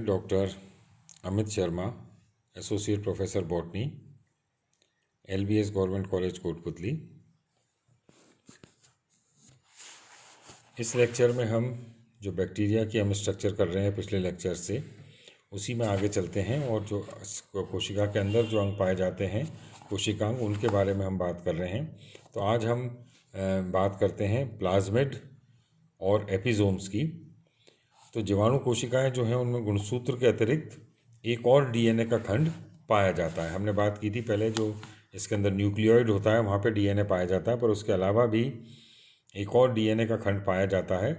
Doctor Amit Sharma, associate professor botany, LBS government college Kotputli. इस lecture में हम जो बैक्टीरिया की हम स्ट्रक्चर कर रहे हैं पिछले लेक्चर से, उसी में आगे चलते हैं और जो कोशिका के अंदर जो अंग पाए जाते हैं, कोशिकांग, उनके बारे में हम बात कर रहे हैं। तो आज हम बात करते हैं प्लाज्मिड और एपिजोम्स की। तो जीवाणु कोशिकाएं जो हैं उनमें गुणसूत्र के अतिरिक्त एक और डीएनए का खंड पाया जाता है। हमने बात की थी पहले, जो इसके अंदर न्यूक्लियोइड होता है वहाँ पे डीएनए पाया जाता है, पर उसके अलावा भी एक और डीएनए का खंड पाया जाता है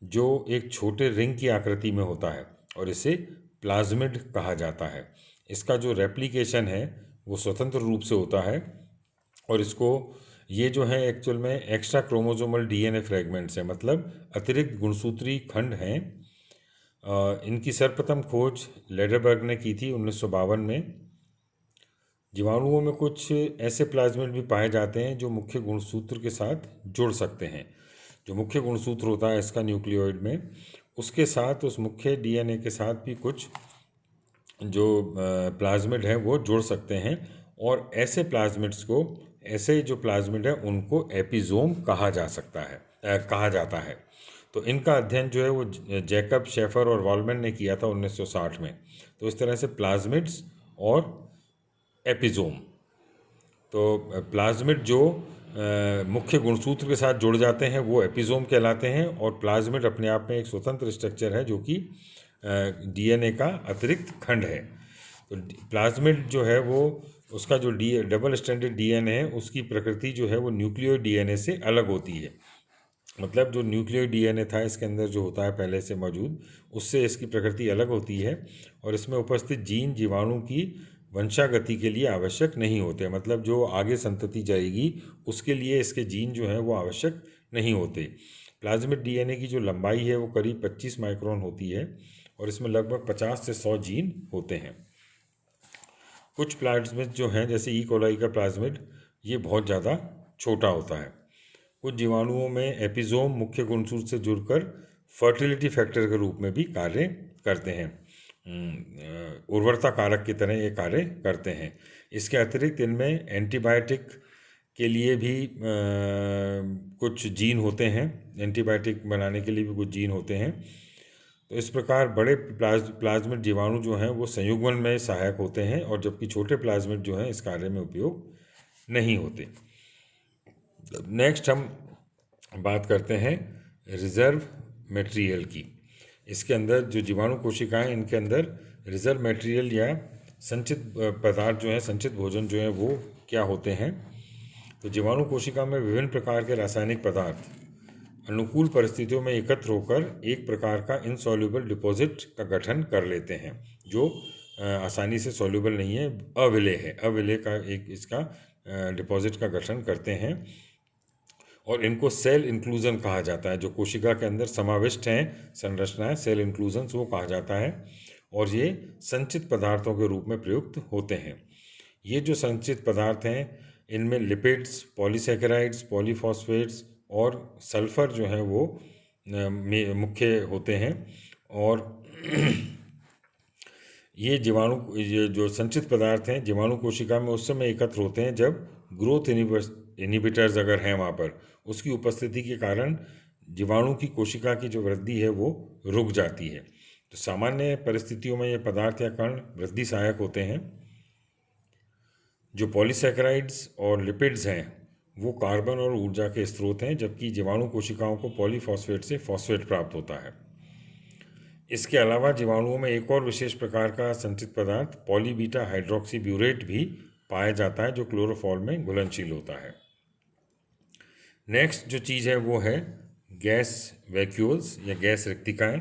जो एक छोटे रिंग की आकृति में होता है और इसे प्लाज्मिड कहा जाता है। इसका जो रेप्लिकेशन है वो स्वतंत्र रूप से होता है और इसको ये जो है एक्चुअल में एक्स्ट्रा क्रोमोसोमल डीएनए फ्रेगमेंट्स हैं, मतलब अतिरिक्त गुणसूत्री खंड हैं। इनकी सर्वप्रथम खोज लेडरबर्ग ने की थी 1952 में। जीवाणुओं में कुछ ऐसे प्लाज्मिड भी पाए जाते हैं जो मुख्य गुणसूत्र के साथ जुड़ सकते हैं। जो मुख्य गुणसूत्र होता है इसका न्यूक्लियोइड में, उसके साथ, उस मुख्य डीएनए के साथ भी कुछ जो प्लाज्मिड है वो जुड़ सकते हैं और ऐसे प्लाज्मिड्स को, ऐसे जो प्लाज्मिड है उनको एपिजोम कहा जाता है। तो इनका अध्ययन जो है वो जैकब, शेफर और वॉलमैन ने किया था 1960 में। तो इस तरह से प्लाज्मिड्स और एपिजोम, तो प्लाज्मिड जो मुख्य गुणसूत्र के साथ जुड़ जाते हैं वो एपिजोम कहलाते हैं और प्लाज्मिड अपने आप में एक स्वतंत्र स्ट्रक्चर है जो कि डीएनए का अतिरिक्त खंड है। तो प्लाज्मिड जो है वो, उसका जो डबल स्ट्रैंडेड डीएनए है उसकी प्रकृति जो है वो न्यूक्लियोइड डीएनए से अलग होती है। मतलब जो न्यूक्लियोइड डीएनए था इसके अंदर जो होता है पहले से मौजूद, उससे इसकी प्रकृति अलग होती है और इसमें उपस्थित जीन जीवाणु की वंशागति के लिए आवश्यक नहीं होते। मतलब जो आगे संतति जाएगी उसके लिए इसके जीन जो हैं वो आवश्यक नहीं होते। प्लाज्मिड डीएनए की जो लंबाई है वो करीब 25 माइक्रोन होती है और इसमें लगभग 50 से 100 जीन होते हैं। कुछ प्लाज्मिड जो हैं, जैसे ई कोलाई का प्लाज्मिड, ये बहुत ज़्यादा छोटा होता है। कुछ जीवाणुओं में एपिजोम मुख्य गुणसूत्र से जुड़कर फर्टिलिटी फैक्टर के रूप में भी कार्य करते हैं, उर्वरता कारक की तरह ये कार्य करते हैं। इसके अतिरिक्त इनमें एंटीबायोटिक के लिए भी कुछ जीन होते हैं, एंटीबायोटिक बनाने के लिए भी कुछ जीन होते हैं। तो इस प्रकार बड़े प्लाज्मिड जीवाणु जो हैं वो संयुग्मन में सहायक होते हैं और जबकि छोटे प्लाज्मिड जो हैं इस कार्य में उपयोग नहीं होते। नेक्स्ट हम बात करते हैं रिजर्व मटेरियल की। इसके अंदर जो जीवाणु कोशिकाएं, इनके अंदर रिजर्व मटेरियल या संचित पदार्थ जो हैं, संचित भोजन जो है वो क्या होते हैं। तो जीवाणु कोशिका में विभिन्न प्रकार के रासायनिक पदार्थ अनुकूल परिस्थितियों में एकत्र होकर एक प्रकार का इनसॉल्युबल डिपॉजिट का गठन कर लेते हैं जो आसानी से सॉल्युबल नहीं है, अविलेय है। अविलेय का एक इसका डिपॉजिट का गठन करते हैं और इनको सेल इंक्लूजन कहा जाता है। जो कोशिका के अंदर समाविष्ट हैं संरचनाएं, सेल इंक्लूजन वो कहा जाता है और ये संचित पदार्थों के रूप में प्रयुक्त होते हैं। ये जो संचित पदार्थ हैं इनमें लिपिड्स, पॉलीसैकेराइड्स, पॉलीफॉस्फेट्स और सल्फर जो है वो मुख्य होते हैं। और ये जो संचित पदार्थ हैं जीवाणु कोशिका में उस समय एकत्र होते हैं जब ग्रोथ इनिबिटर्स अगर हैं वहाँ पर, उसकी उपस्थिति के कारण जीवाणु की कोशिका की जो वृद्धि है वो रुक जाती है। तो सामान्य परिस्थितियों में ये पदार्थ या कण वृद्धि सहायक होते हैं। जो पॉलीसैकेराइड्स और लिपिड्स हैं वो कार्बन और ऊर्जा के स्रोत हैं, जबकि जीवाणु कोशिकाओं को पॉलीफॉस्फेट से फॉस्फेट प्राप्त होता है। इसके अलावा जीवाणुओं में एक और विशेष प्रकार का संचित पदार्थ पॉलीबीटा हाइड्रोक्सी ब्यूरेट भी पाया जाता है जो क्लोरोफॉर्म में घुलनशील होता है। नेक्स्ट जो चीज़ है वो है गैस वैक्यूल्स या गैस रिक्तिकाएँ।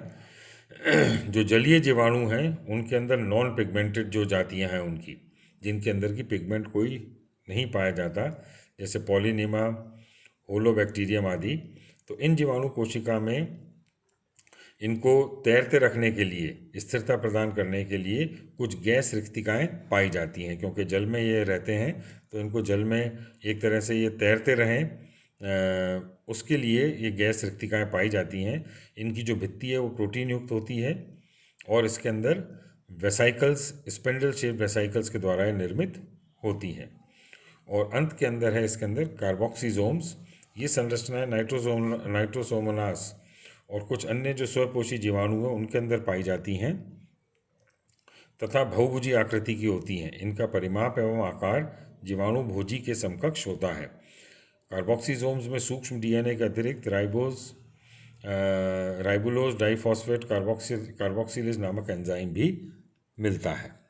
जो जलीय जीवाणु हैं उनके अंदर नॉन पिगमेंटेड जो जातियां हैं उनकी, जिनके अंदर की पिगमेंट कोई नहीं पाया जाता, जैसे पॉलीनीमा, होलोबैक्टीरियम आदि। तो इन जीवाणु कोशिका में इनको तैरते रखने के लिए, स्थिरता प्रदान करने के लिए कुछ गैस रिक्तिकाएँ पाई जाती हैं। क्योंकि जल में ये रहते हैं तो इनको जल में एक तरह से ये तैरते रहें, उसके लिए ये गैस रिक्तिकाएँ पाई जाती हैं। इनकी जो भित्ति है वो प्रोटीन युक्त होती है और इसके अंदर वेसाइकल्स, स्पेंडल शेप वेसाइकल्स के द्वारा ये निर्मित होती हैं। और अंत के अंदर है इसके अंदर कार्बोक्सीजोम्स। ये संरचनाएं नाइट्रोसोमोनास और कुछ अन्य जो स्वपोषी जीवाणु हैं उनके अंदर पाई जाती हैं तथा बहुभुजी आकृति की होती हैं। इनका परिमाप एवं आकार जीवाणु भोजी के समकक्ष होता है। कार्बोक्सीजोम्स में सूक्ष्म डीएनए के अतिरिक्त राइबुलोज डाइफॉस्फेट कार्बोक्सिलेज नामक एंजाइम भी मिलता है।